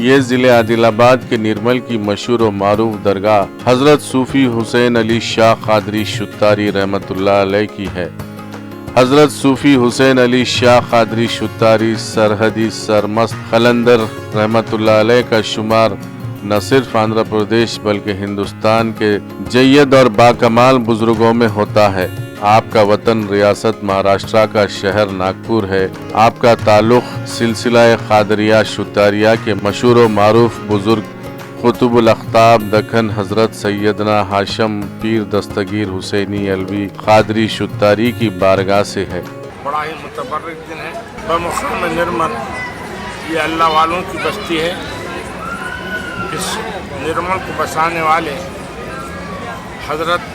یہ ضلع عادل آباد کے نرمل کی مشہور و معروف درگاہ حضرت صوفی حسین علی شاہ قادری شتاری رحمۃ اللہ علیہ کی ہے۔ حضرت صوفی حسین علی شاہ قادری شتاری سرحدی سرمست قلندر رحمۃ اللہ علیہ کا شمار نہ صرف آندھرا پردیش بلکہ ہندوستان کے جید اور باکمال بزرگوں میں ہوتا ہے۔ آپ کا وطن ریاست مہاراشٹرا کا شہر ناگپور ہے۔ آپ کا تعلق سلسلہ قادریہ شتاریہ کے مشہور و معروف بزرگ قطب الاقطاب دکن حضرت سیدنا ہاشم پیر دستگیر حسینی علوی قادری شتاری کی بارگاہ سے ہے۔ بڑا ہی متبرک دن ہے۔ بمقام نرمل یہ اللہ والوں کی بستی ہے۔ اس نرمل کو بسانے والے حضرت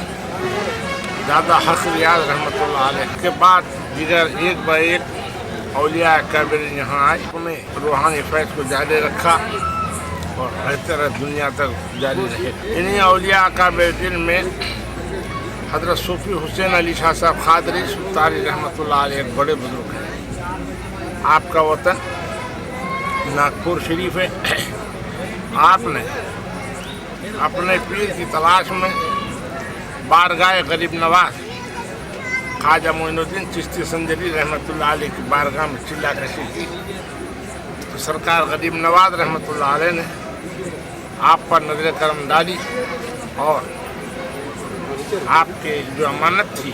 دادا حق ریاض رحمۃ اللہ علیہ کے بعد دیگر ایک با ایک اولیاء اکابر یہاں آئے، انہیں روحانی فیض کو جاری رکھا اور ہر طرح دنیا تک جاری رہے۔ انہیں اولیاء اکابر دل میں حضرت صوفی حسین علی شاہ صاحب قادری شتاری رحمۃ اللہ علیہ ایک بڑے بزرگ ہیں۔ آپ کا وطن ناگپور شریف ہے۔ آپ نے اپنے پیر کی تلاش میں بارگاہ غریب نواز خواجہ معین الدین چشتی سنجری رحمۃ اللہ علیہ کی بارگاہ میں چلا کشی کی تو سرکار غریب نواز رحمۃ اللہ علیہ نے آپ پر نظر کرم ڈالی اور آپ کے جو امانت تھی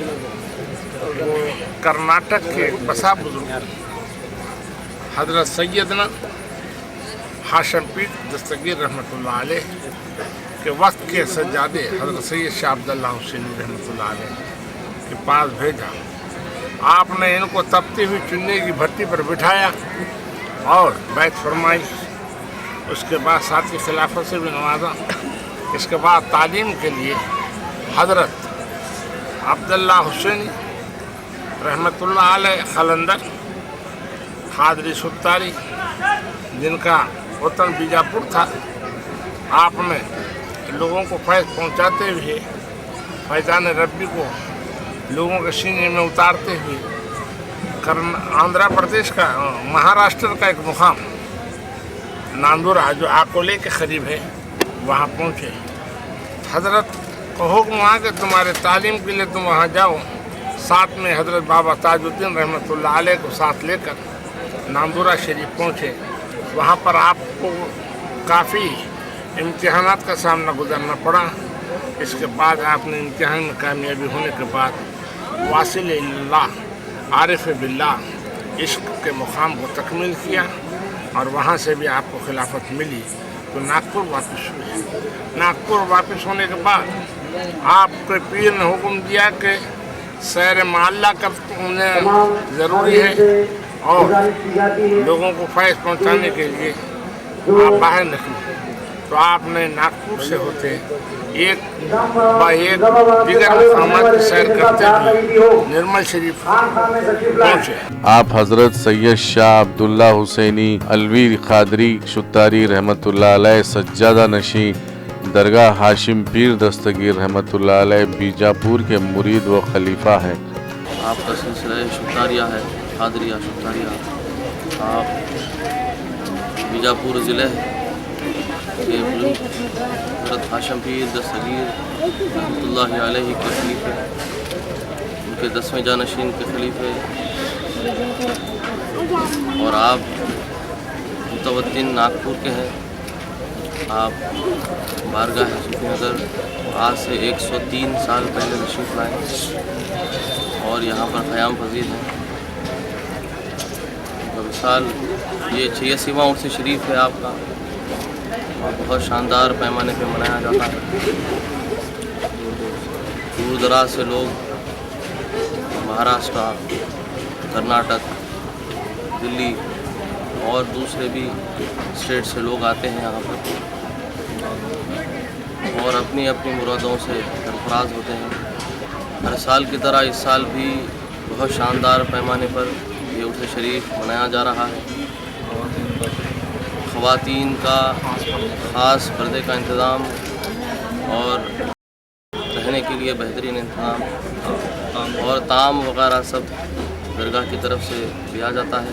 وہ کرناٹک کے بسا بزرگ حضرت سیدنا ہاشم پیر دستگیر رحمۃ اللہ علیہ کے وقت کے سجادے حضرت سید شاہ عبداللہ حسینی رحمۃ اللہ علیہ کے پاس بھیجا۔ آپ نے ان کو تپتی ہوئی چننے کی بھٹی پر بٹھایا اور بیعت فرمائی۔ اس کے بعد ساتھی خلافت سے بھی نوازا۔ اس کے بعد تعلیم کے لیے حضرت عبداللہ حسینی رحمۃ اللہ علیہ قلندر قادری شتاری جن کا وطن بیجاپور تھا، آپ نے لوگوں کو فیض پہنچاتے ہوئے فیضان ربی کو لوگوں کے سینے میں اتارتے ہوئے آندھرا پردیش کا مہاراشٹر کا ایک مقام ناندورا جو آکولے کے قریب ہے وہاں پہنچے۔ حضرت کو حکم ہوا کہ تمہارے تعلیم کے لیے تم وہاں جاؤ۔ ساتھ میں حضرت بابا تاج الدین رحمۃ اللہ علیہ کو ساتھ لے کر ناندورا شریف پہنچے۔ وہاں پر آپ کو کافی امتحانات کا سامنا گزرنا پڑا۔ اس کے بعد آپ نے امتحان میں کامیابی ہونے کے بعد واصل اللہ عارف باللہ عشق کے مقام کو تکمیل کیا اور وہاں سے بھی آپ کو خلافت ملی تو ناگپور واپس ہوئے۔ ناگپور واپس ہونے کے بعد آپ کے پیر نے حکم دیا کہ سیر محلہ کرنا ضروری ہے اور لوگوں کو فیض پہنچانے کے لیے آپ باہر نکلے تو آپ نے ناگپور سے ہوتے ایک با ایک دیگر مقامات کی سیر کرتے ہوئے نرمل شریف پہنچے۔ آپ حضرت سید شاہ عبداللہ حسینی علوی قادری شتاری رحمۃ اللہ علیہ سجادہ نشین درگاہ ہاشم پیر دستگیر رحمۃ اللہ علیہ بیجاپور کے مرید و خلیفہ ہیں۔ آپ کا سلسلہ شتاریہ ہے، قادریہ شتاریہ۔ آپ بیجاپور ضلع کے حضرت ہاشم پیر دستگیر رحمۃ اللہ علیہ کے خلیفے، ان کے 10ویں جانشین کے خلیفے، اور آپ متوطن ناگپور کے ہیں۔ آپ بارگاہ صوفی نگر آج سے 103 سال پہلے تشریف لائے اور یہاں پر قیام پذیر ہیں۔ مثال یہ 86واں عرس شریف ہے آپ کا اور بہت شاندار پیمانے پہ منایا جاتا ہے۔ دور دراز سے لوگ مہاراشٹرا، کرناٹک، دلی اور دوسرے بھی اسٹیٹ سے لوگ آتے ہیں یہاں پر اور اپنی اپنی مرادوں سے سرفراز ہوتے ہیں۔ ہر سال کی طرح اس سال بھی بہت شاندار پیمانے پر یہ عرس شریف منایا جا رہا ہے۔ خواتین کا خاص پردے کا انتظام اور رہنے کے لیے بہترین انتظام اور طعام وغیرہ سب درگاہ کی طرف سے دیا جاتا ہے۔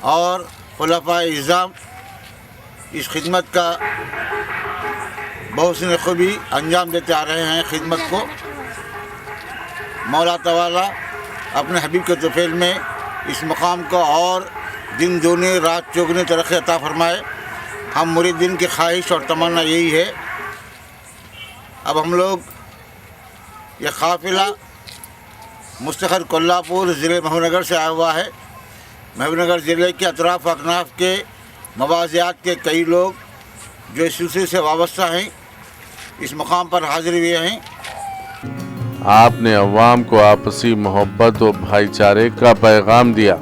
اور خلفائے اعظام اس خدمت کا بحسن خوبی انجام دیتے آ رہے ہیں. خدمت کو مولا تعالی اپنے حبیب کے طفیل میں اس مقام کو اور دن دونے رات چوگنے ترقی عطا فرمائے. ہم مریدین کی خواہش اور تمنا یہی ہے. اب ہم لوگ یہ قافلہ مستقر کولہاپور ضلع محبوب نگر سے آیا ہوا ہے. محبوب نگر ضلع کے اطراف اکناف کے مواضعات کے کئی لوگ جو اس سلسلے سے وابستہ ہیں اس مقام پر حاضر ہوئے ہیں. آپ نے عوام کو آپسی محبت و بھائی چارے کا پیغام دیا.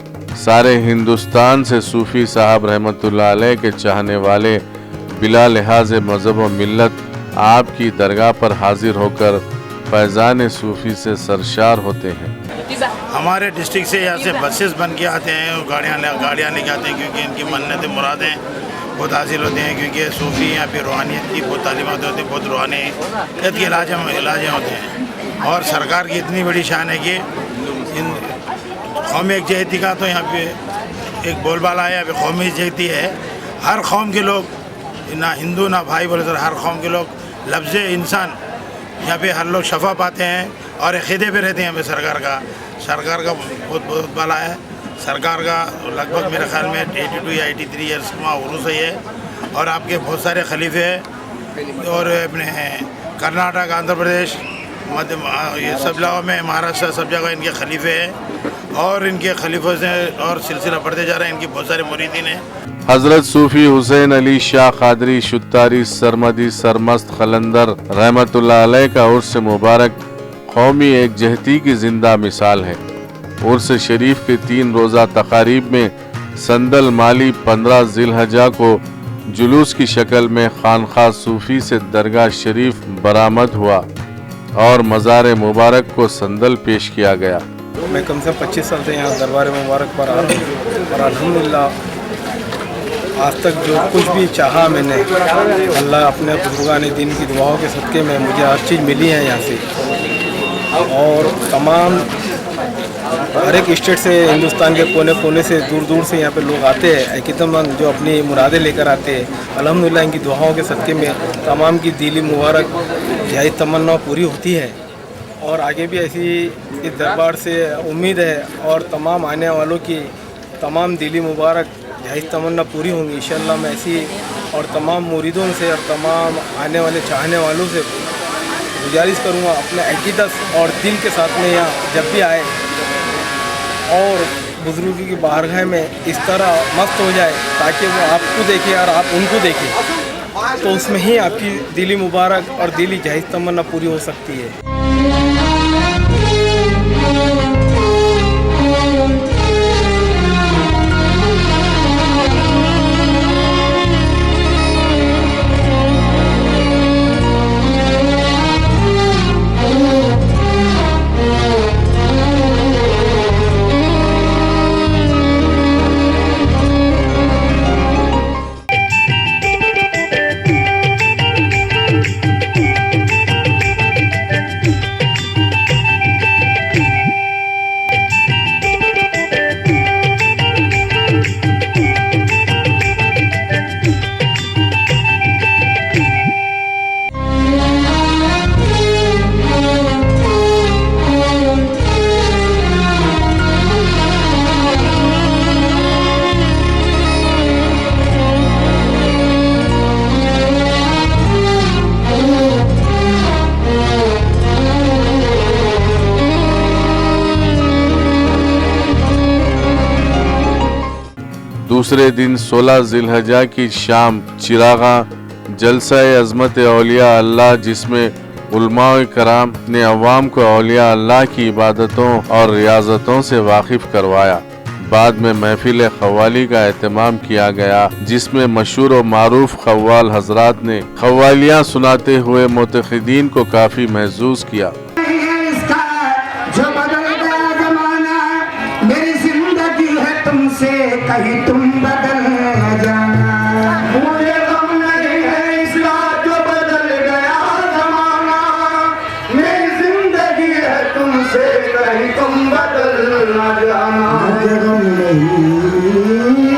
سارے ہندوستان سے صوفی صاحب رحمۃ اللہ علیہ کے چاہنے والے بلا لحاظ مذہب و ملت آپ کی درگاہ پر حاضر ہو کر فیضان صوفی سے سرشار ہوتے ہیں. ہمارے ڈسٹرکٹ سے یہاں سے بسز بن کے آتے ہیں، گاڑیاں لے کے آتے ہیں کیونکہ ان کی منتیں مرادیں بہت حاصل ہوتے ہیں. کیونکہ صوفی یہاں پہ روحانیت کی بہت تعلیمات ہوتی ہیں، بہت روحانیت کے علاج ہوتے ہیں. اور سرکار کی اتنی بڑی شان ہے کہ ان قومی یکجہتی کا تو یہاں پہ ایک بول بالا ہے. یہاں پہ قومی یکجہتی ہے. ہر قوم کے لوگ، نہ ہندو نہ بھائی بولے سر، ہر قوم کے لوگ لفظ انسان یہاں پہ ہر لوگ شفا پاتے ہیں اور عقیدے پہ رہتے ہیں. یہاں پہ سرکار کا بہت بالا ہے. سرکار کا لگ بھگ میرے خیال میں 82 یا 83 ایئرس کا عروس ہے. اور آپ کے بہت سارے خلیفے ہیں اور اپنے کرناٹک، آندھرا پردیش، یہ سب جگہوں میں، مہاراشٹر، سب جگہ ان کے خلیفے ہیں. اور ان کے خلیفوں سے اور سلسلہ بڑھتے جا رہا ہے. ان کے بہت سارے مریدین ہیں. حضرت صوفی حسین علی شاہ قادری شتاری سرمدی سرمست قلندر رحمت اللہ علیہ کا عرس مبارک قومی یکجہتی کی زندہ مثال ہے. عرس شریف کے 3 روزہ تقاریب میں سندل مالی 15 ذی الحجہ کو جلوس کی شکل میں خانقاہ صوفی سے درگاہ شریف برآمد ہوا اور مزار مبارک کو سندل پیش کیا گیا. میں کم سے کم 25 سال سے یہاں دربار مبارک پر آ رہا ہوں اور الحمدللہ آج تک جو کچھ بھی چاہا میں نے، اللہ اپنے بزرگان دین کی دعاؤں کے صدقے میں مجھے ہر چیز ملی ہے یہاں سے. اور تمام ہر ایک اسٹیٹ سے، ہندوستان کے کونے کونے سے، دور دور سے یہاں پہ لوگ آتے ہیں عقیدت مند جو اپنی مرادیں لے کر آتے ہیں. الحمدللہ ان کی دعاؤں کے صدقے میں تمام کی دلی مبارک یہی تمنا پوری ہوتی ہے. اور آگے بھی ایسی اس دربار سے امید ہے اور تمام آنے والوں کی تمام دلی مبارک یہی تمنا پوری ہوں گی انشاءاللہ. میں ایسی اور تمام مریدوں سے اور تمام آنے والے چاہنے والوں سے گزارش کروں گا اپنے عقیدت اور دل کے ساتھ میں یہاں جب بھی آئے اور بزرگوں کی بارگاہ میں اس طرح مست ہو جائے تاکہ وہ آپ کو دیکھیں اور آپ ان کو دیکھیں، تو اس میں ہی آپ کی دلی مبارک اور دلی جہیز تمنا پوری ہو سکتی ہے. دوسرے دن 16 ذی الحجہ کی شام چراغاں جلسہ عظمت اولیاء اللہ، جس میں علماء کرام نے عوام کو اولیاء اللہ کی عبادتوں اور ریاضتوں سے واقف کروایا. بعد میں محفل قوالی کا اہتمام کیا گیا، جس میں مشہور و معروف قوال حضرات نے قوالیاں سناتے ہوئے معتقدین کو کافی محظوظ کیا. کہیں تم بدل نہ جانا، مجھے غم نہیں ہے اس کا جو بدل گیا زمانہ، میری زندگی ہے تم سے کہیں تم بدل نہ جانا. مجھے غم نہیں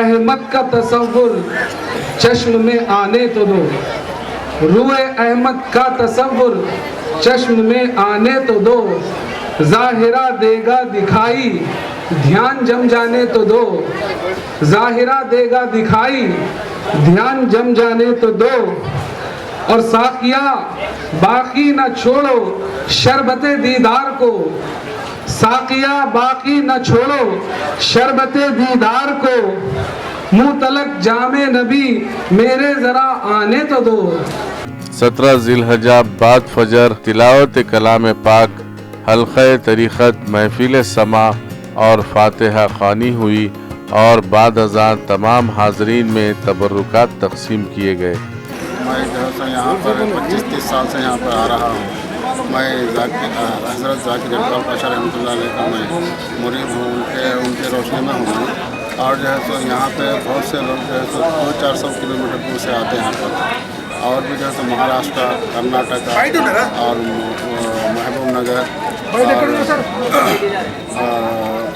احمد کا تصور چشم میں آنے تو دو، روئے احمد کا تصور چشم میں آنے تو دو، ظاہرہ دے گا دکھائی دھیان جم جانے تو دو، ظاہرہ دے گا دکھائی دھیان جم جانے تو دو، اور ساقیہ باقی نہ چھوڑو شربت دیدار کو، ساقیہ باقی نہ چھوڑو شربت دیدار کو، منہ تلک جام نبی میرے ذرا آنے تو دو۔ 17 ذی الحجہ بعد فجر تلاوت کلام پاک، حلقہ طریقت، محفل سماع اور فاتحہ خوانی ہوئی، اور بعد ازاں تمام حاضرین میں تبرکات تقسیم کیے گئے۔ میں جو ہے یہاں پر 25-30 سال سے یہاں پر آ رہا ہوں۔ میں حضرت ذاکر اقبال پاشا رحمۃ اللہ علیہ کا میں مرید ہوں، ان کے روشنی میں ہوں، اور جو ہے سو یہاں پہ بہت سے لوگ جو ہے سو 200-400 کلومیٹر دور سے آتے ہیں یہاں پر، اور بھی جو ہے سو مہاراشٹر، کرناٹکا اور محبوب نگر اور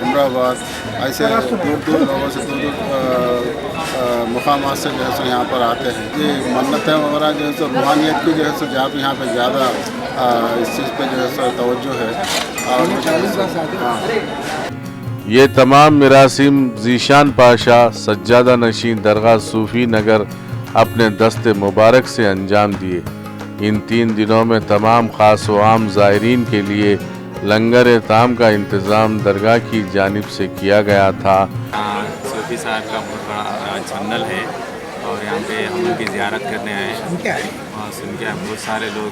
امراؤباد، ایسے دور دور لوگوں سے دور دور مقامات سے جو ہے سو یہاں پر آتے ہیں۔ یہ منتیں وغیرہ جو ہے سو روحانیت کی جو ہے سو جہاں پہ یہاں پہ زیادہ اس چیز پہ جو ہے سو توجہ ہے، اور یہ تمام مراسم ذیشان پاشا سجادہ نشین درگاہ صوفی نگر اپنے دست مبارک سے انجام دیے۔ ان 3 دنوں میں تمام خاص و عام زائرین کے لیے لنگر طعام کا انتظام درگاہ کی جانب سے کیا گیا تھا۔ صوفی صاحب کا بہت بڑا چینل ہے، اور یہاں پہ ہم ان کی زیارت کرنے آئے ہیں، وہاں سن کے بہت سارے لوگ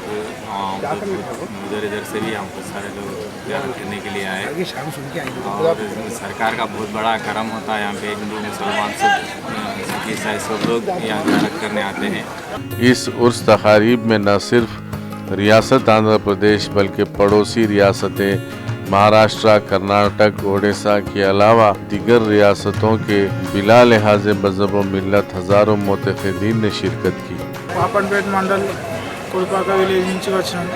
ادھر ادھر سے بھی ہم بہت سارے لوگ زیارت کرنے کے لیے آئے، اور سرکار کا بہت بڑا کرم ہوتا ہے یہاں پہ، ہندو مسلمان سب سکھ عیسائی سب لوگ یہاں زیارت کرنے آتے ہیں۔ اس عرس تقاریب میں نہ صرف ریاست آندھرا پردیش بلکہ پڑوسی ریاستیں مہاراشٹر، کرناٹک، اڑیسہ کے علاوہ دیگر ریاستوں کے بلا لحاظ مذہب و ملت ہزاروں معتقدین نے شرکت کی۔ పాపన్పేట మండల్ కుల్పాక విలేజ్ నుంచి వచ్చాం।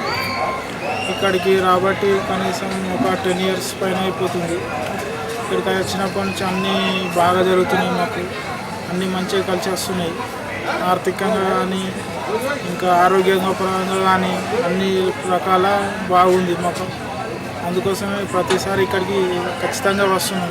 ఇక్కడికి రాబట్టి కనీసం ఒక 10 years పైన అయిపోతుంది। ఇక్కడికి వచ్చినప్పటి నుంచి అన్నీ బాగా జరుగుతున్నాయి, మాకు అన్నీ మంచిగా కలిసి వస్తున్నాయి, ఆర్థికంగా కానీ ఇంకా ఆరోగ్యంగా పరంగా కానీ అన్ని రకాల బాగుంది మాకు। అందుకోసమే ప్రతిసారి ఇక్కడికి ఖచ్చితంగా వస్తున్నాం।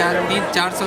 300-400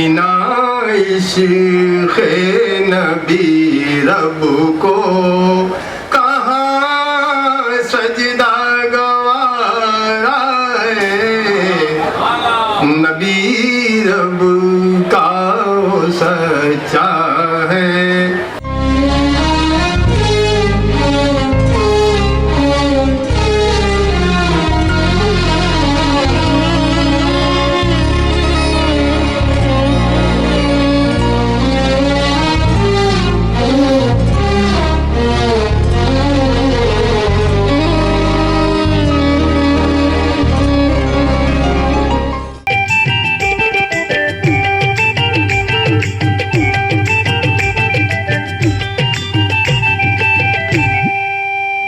بنا عشق نبی رب کو